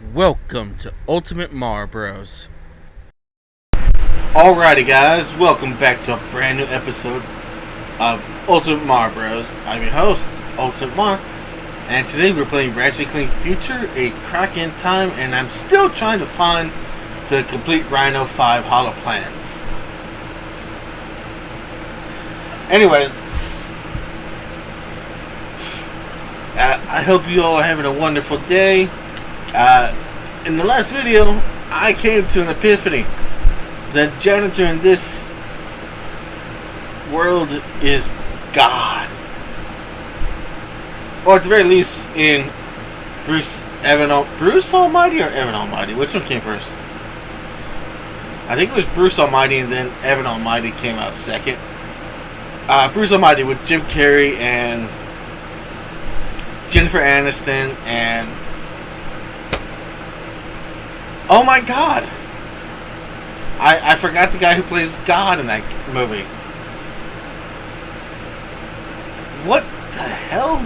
Welcome to UltimateMarBros. Alrighty guys, welcome back to a brand new episode of UltimateMarBros. I'm your host, UltimateMar, and today we're playing Ratchet Clnk Future, a crack in time, and I'm still trying to find the complete Rhino 5 holo plans. Anyways, I hope you all are having a wonderful day. In the last video, I came to an epiphany. The janitor in this world is God. Or at the very least, in Bruce Almighty or Evan Almighty? Which one came first? I think it was Bruce Almighty, and then Evan Almighty came out second. Bruce Almighty with Jim Carrey and Jennifer Aniston and... oh my god! I forgot the guy who plays God in that movie. What the hell?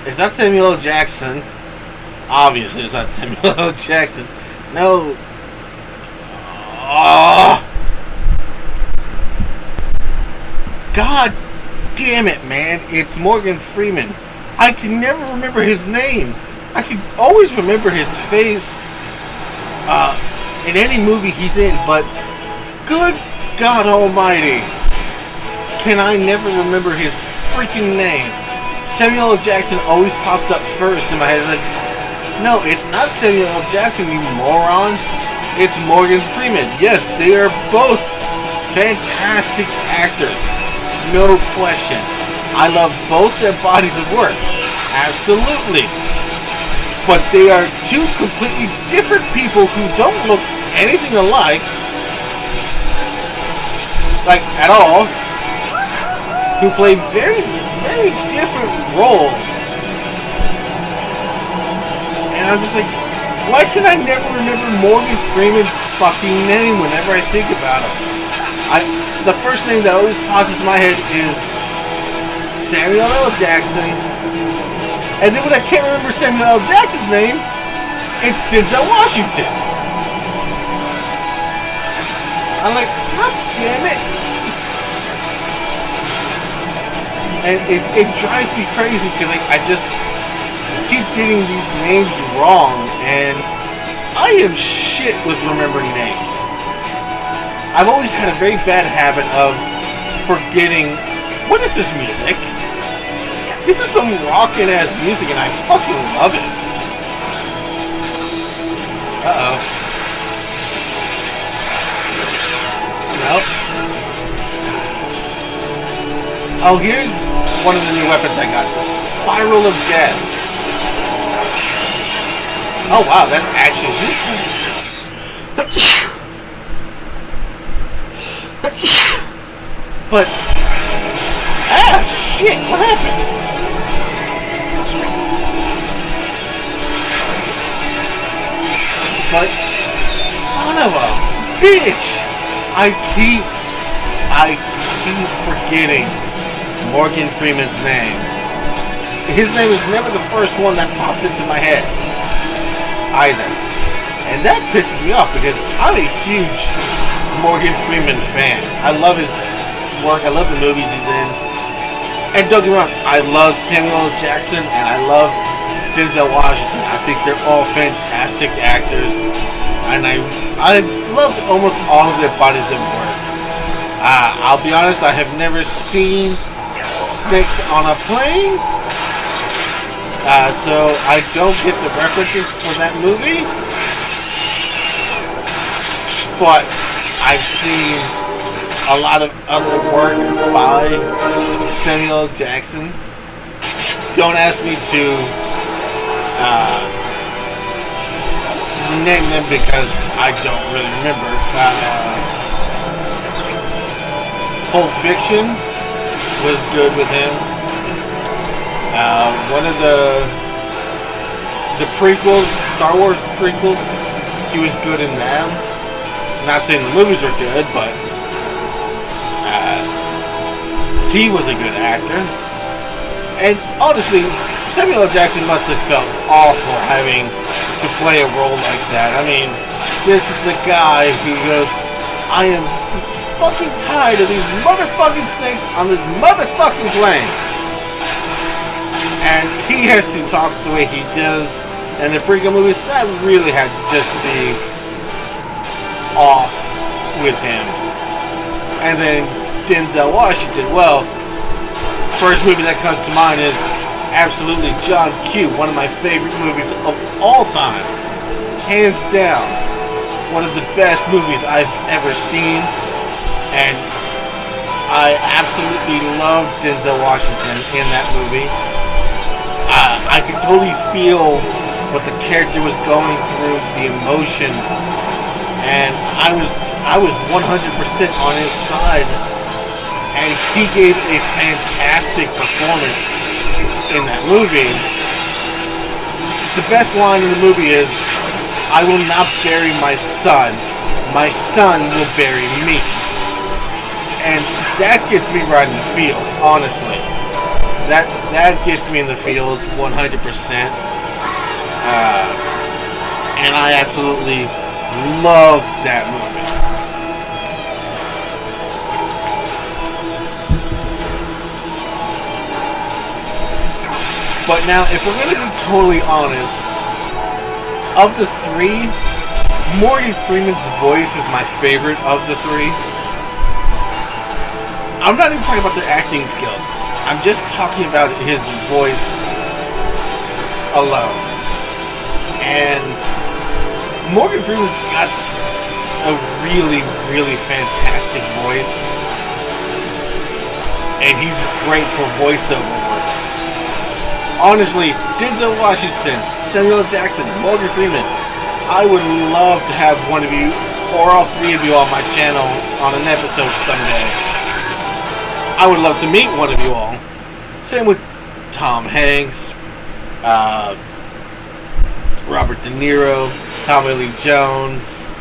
Is that Samuel L. Jackson? Obviously it's not Samuel L. Jackson. No. Oh. God damn it, man. It's Morgan Freeman. I can never remember his name. I can always remember his face in any movie he's in, but good God Almighty, can I never remember his freaking name? Samuel L. Jackson always pops up first in my head. Like, no, it's not Samuel L. Jackson, you moron. It's Morgan Freeman. Yes, they are both fantastic actors. No question. I love both their bodies of work. Absolutely. But they are two completely different people who don't look anything alike. Like, at all. Who play very, very different roles. And I'm just like, why can I never remember Morgan Freeman's fucking name whenever I think about him? The first name that always pops into my head is Samuel L. Jackson. And then when I can't remember Samuel L. Jackson's name, it's Denzel Washington. I'm like, god damn it. And it drives me crazy because I just keep getting these names wrong, and I am shit with remembering names. I've always had a very bad habit of forgetting, what is this music? This is some rockin' ass music and I fucking love it. Uh-oh. Nope. Oh, here's one of the new weapons I got. The Spiral of Death. Oh wow, that actually is useful. But... ah, shit, what happened? But, son of a bitch, I keep forgetting Morgan Freeman's name. His name is never the first one that pops into my head, either. And that pisses me off because I'm a huge Morgan Freeman fan. I love his work, I love the movies he's in. And don't get me wrong, I love Samuel L. Jackson and I love Denzel Washington. I think they're all fantastic actors, and I've loved almost all of their bodies of work. I'll be honest, I have never seen Snakes on a Plane, so I don't get the references for that movie, but I've seen a lot of other work by Samuel L. Jackson. Don't ask me to name them because I don't really remember. Pulp Fiction was good with him. One of the prequels, Star Wars prequels, he was good in them. Not saying the movies were good, but he was a good actor. And honestly, Samuel L. Jackson must have felt awful having to play a role like that. I mean, this is a guy who goes, I am fucking tired of these motherfucking snakes on this motherfucking plane. And he has to talk the way he does. And the prequel movies, that really had to just be off with him. And then Denzel Washington. Well, first movie that comes to mind is absolutely John Q, one of my favorite movies of all time. Hands down, one of the best movies I've ever seen. And I absolutely loved Denzel Washington in that movie. I could totally feel what the character was going through, the emotions. And I was 100% on his side. And he gave a fantastic performance in that movie. The best line in the movie is, I will not bury my son will bury me. And that gets me right in the feels, honestly. That gets me in the feels 100%. And I absolutely love that movie. But now, if we're going to be totally honest, of the three, Morgan Freeman's voice is my favorite of the three. I'm not even talking about the acting skills. I'm just talking about his voice alone. And Morgan Freeman's got a really, really fantastic voice. And he's great for voiceover work. Honestly, Denzel Washington, Samuel L. Jackson, Morgan Freeman, I would love to have one of you, or all three of you on my channel on an episode someday. I would love to meet one of you all. Same with Tom Hanks, Robert De Niro, Tommy Lee Jones,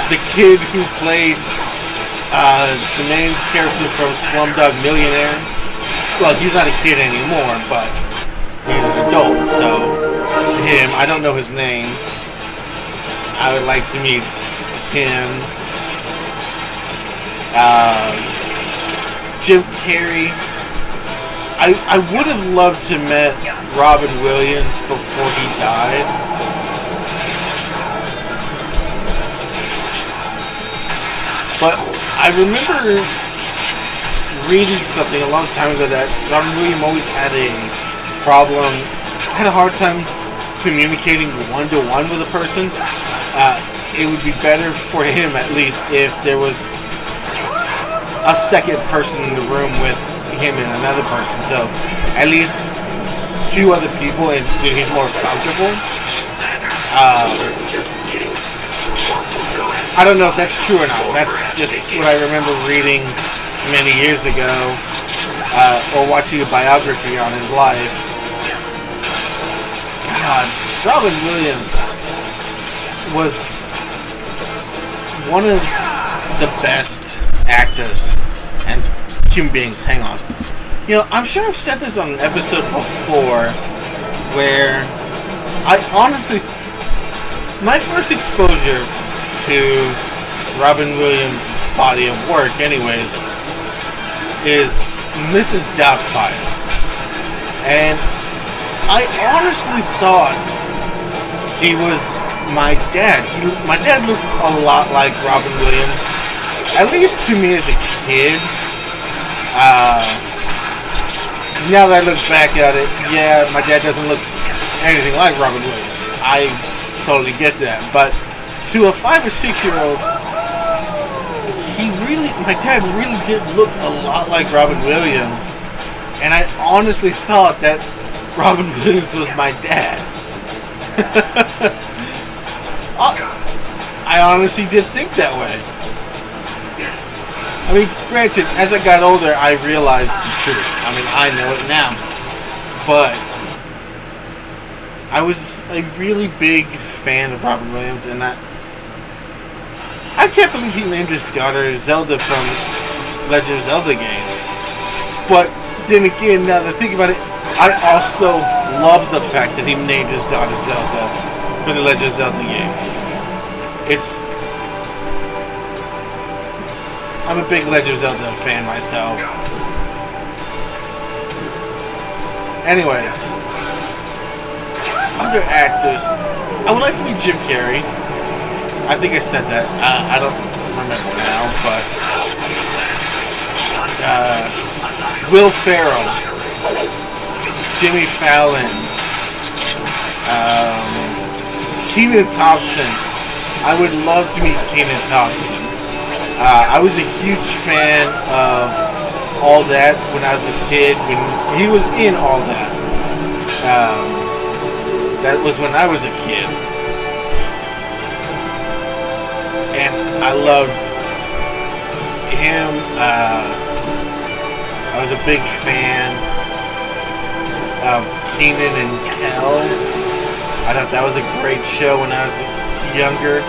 the kid who played the main character from Slumdog Millionaire. Well, he's not a kid anymore, but he's an adult, so him, I don't know his name. I would like to meet him. Jim Carrey. I would have loved to met Robin Williams before he died. But I remember reading something a long time ago that Robin Williams always had a hard time communicating one-to-one with a person. It would be better for him, at least, if there was a second person in the room with him and another person. So, at least two other people, and he's more comfortable. I don't know if that's true or not. That's just what I remember reading many years ago, or watching a biography on his life. God, Robin Williams was one of the best actors and human beings. Hang on. You know, I'm sure I've said this on an episode before, where I honestly, my first exposure to Robin Williams' body of work, anyways, is Mrs. Doubtfire. And I honestly thought he was my dad. My dad looked a lot like Robin Williams, at least to me as a kid. Now that I look back at it, yeah, my dad doesn't look anything like Robin Williams. I totally get that. But to a 5 or 6 year old, my dad really did look a lot like Robin Williams. And I honestly thought that Robin Williams was my dad. I honestly did think that way. I mean, granted, as I got older, I realized the truth. I mean, I know it now. But I was a really big fan of Robin Williams, and I can't believe he named his daughter Zelda from Legend of Zelda games. But then again, now that I think about it, I also love the fact that he named his daughter Zelda for the Legend of Zelda games. I'm a big Legend of Zelda fan myself. Anyways, other actors. I would like to meet Jim Carrey. I think I said that. I don't remember now, but Will Ferrell, Jimmy Fallon, Kenan Thompson. I would love to meet Kenan Thompson. I was a huge fan of All That when I was a kid. When he was in All That. That was when I was a kid. And I loved him. I was a big fan of Kenan and Kel. I thought that was a great show when I was younger.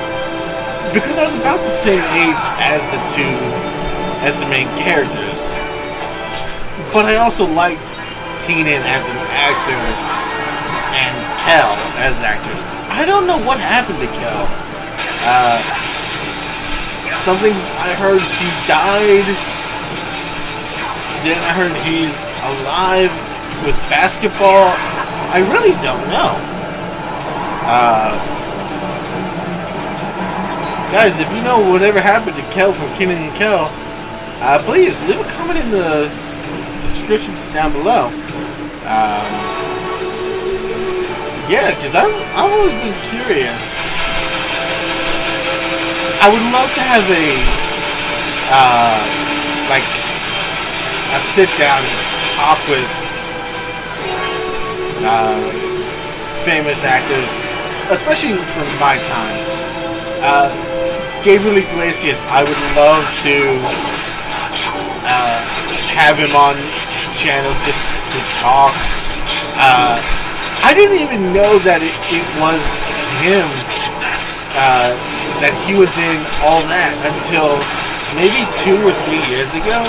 Because I was about the same age as the main characters. But I also liked Kenan as an actor and Kel as actors. I don't know what happened to Kel. Some things I heard he died. Then I heard he's alive with basketball. I really don't know. Guys, if you know whatever happened to Kel from Kenan and Kel, please leave a comment in the description down below. Yeah, because I've always been curious. I would love to have a sit down and talk with famous actors, especially from my time. Gabriel Iglesias, I would love to have him on the channel just to talk. I didn't even know that it was him, that he was in All That until maybe 2 or 3 years ago.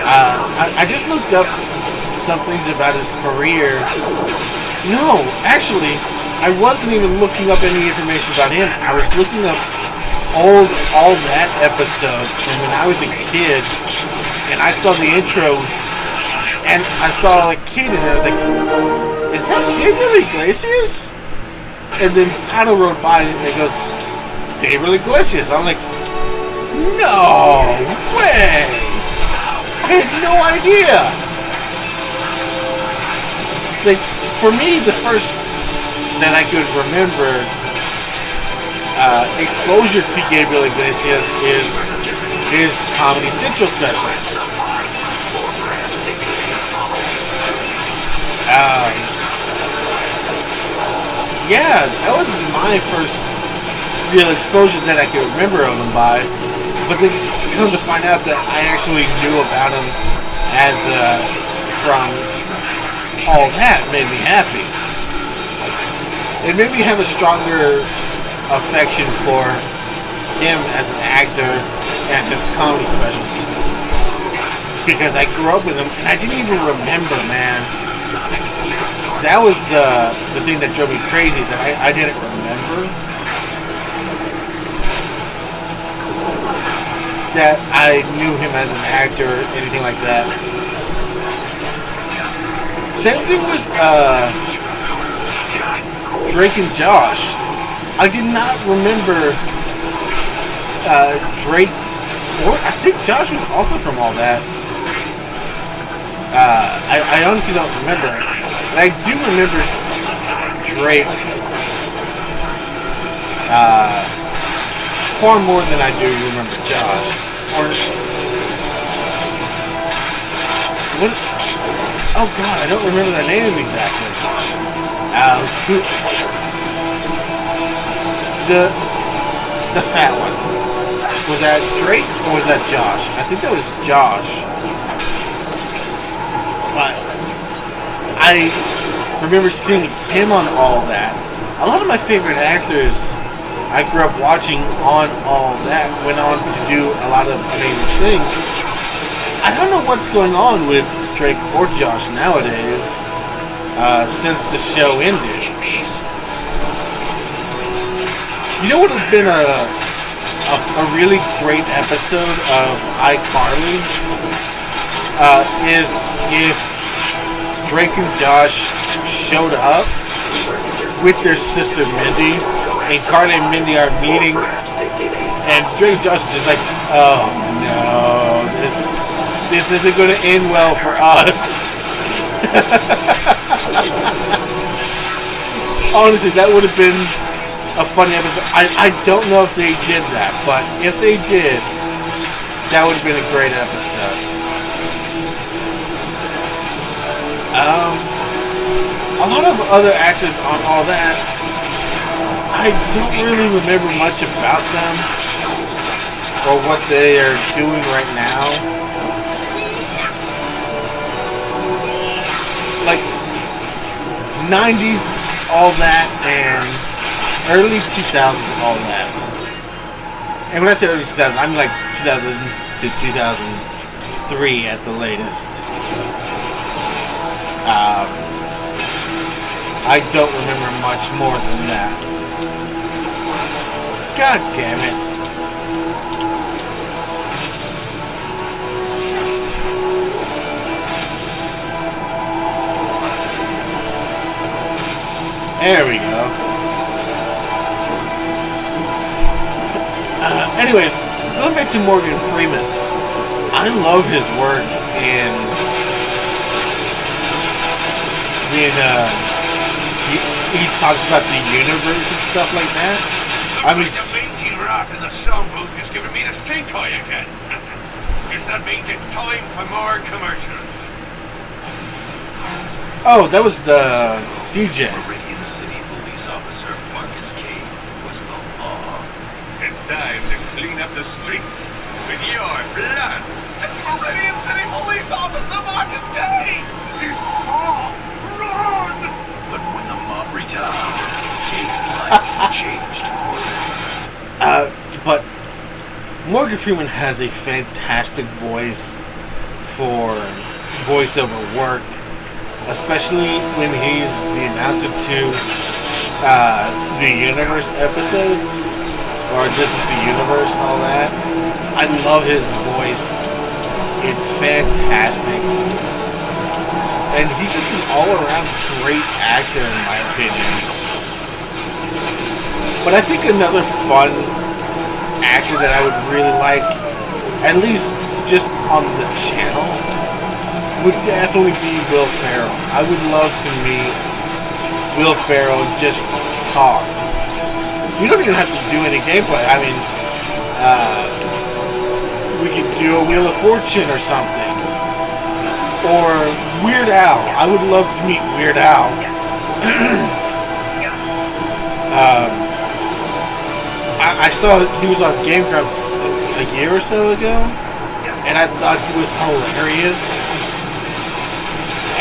I just looked up some things about his career. No, actually, I wasn't even looking up any information about him. I was looking up old All That episodes from when I was a kid, and I saw the intro, and I saw a kid, and I was like, is that Gabriel Iglesias? And then the title wrote by, and it goes, Gabriel Iglesias. I'm like, no way! I had no idea! It's like, for me, the first that I could remember exposure to Gabriel Iglesias is his Comedy Central specials. Yeah, that was my first real exposure that I could remember of him by. But then come to find out that I actually knew about him as from All That made me happy. It made me have a stronger affection for him as an actor and his comedy specials. Because I grew up with him and I didn't even remember, man. That was the thing that drove me crazy, is that I didn't remember that I knew him as an actor or anything like that. Same thing with Drake and Josh. I did not remember Drake, or I think Josh was also from All That. I honestly don't remember. But I do remember Drake far more than I do remember Josh. Or what? Oh God, I don't remember their names exactly. The fat one. Was that Drake or was that Josh? I think that was Josh. But I remember seeing him on All That. A lot of my favorite actors I grew up watching on All That went on to do a lot of amazing things. I don't know what's going on with Drake or Josh nowadays since the show ended. You know what would have been a really great episode of iCarly is if Drake and Josh showed up with their sister Mindy, and Carly and Mindy are meeting, and Drake and Josh are just like, oh no, this isn't going to end well for us. Honestly, that would have been a funny episode. I don't know if they did that, but if they did, that would have been a great episode. A lot of other actors on all that, I don't really remember much about them or what they are doing right now. Like 90s, all that, and early 2000s, all that. And when I say early 2000s, I mean like 2000 to 2003 at the latest. I don't remember much more than that. God damn it. There we go. Anyways, going back to Morgan Freeman, I love his work in he talks about the universe and stuff like that. I mean, the mangy rat in the sound booth is giving me the stink eye again. Guess that means it's time for more commercials. Oh, that was the DJ. Meridian City Police Officer Marcus K was the law. It's time to clean up the streets with your blood. It's Meridian City Police Officer Marcus K! He's law! Run! But when the mob retaliated, K's life changed forever. But Morgan Freeman has a fantastic voice for voiceover work, especially when he's the announcer to the Universe episodes, or This is the Universe and all that. I love his voice. It's fantastic. And he's just an all-around great actor, in my opinion. But I think another fun actor that I would really like, at least just on the channel, would definitely be Will Ferrell. I would love to meet Will Ferrell and just talk. You don't even have to do any gameplay. I mean, we could do a Wheel of Fortune or something. Or Weird Al. I would love to meet Weird Al. I saw he was on Game Grumps a year or so ago, and I thought he was hilarious.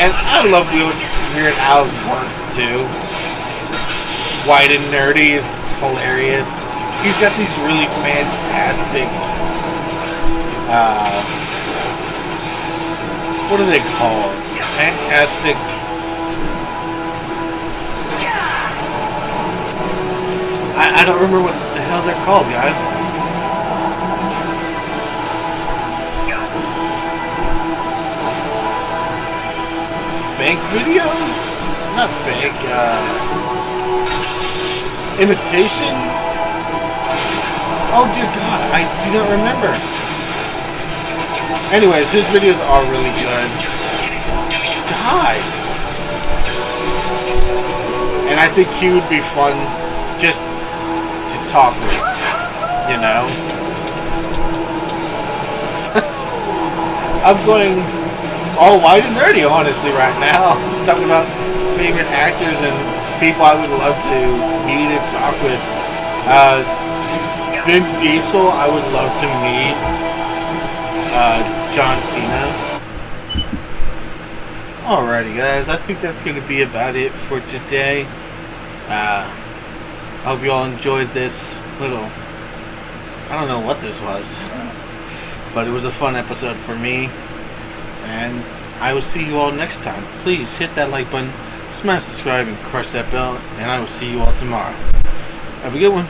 And I love Weird Al's work too. White and Nerdy is hilarious. He's got these really fantastic, what do they call it? Fantastic. I don't remember what the hell they're called, guys. Fake videos? Not fake, imitation? Oh dear God, I do not remember. Anyways, his videos are really good. Die! And I think he would be fun just to talk with, you know? I'm going all white and nerdy, honestly, right now. Talking about favorite actors and people I would love to meet and talk with. Vin Diesel, I would love to meet. John Cena. Alrighty, guys, I think that's going to be about it for today. I hope you all enjoyed this little, I don't know what this was, but it was a fun episode for me, and I will see you all next time. Please hit that like button, smash subscribe, and crush that bell. And I will see you all tomorrow. Have a good one.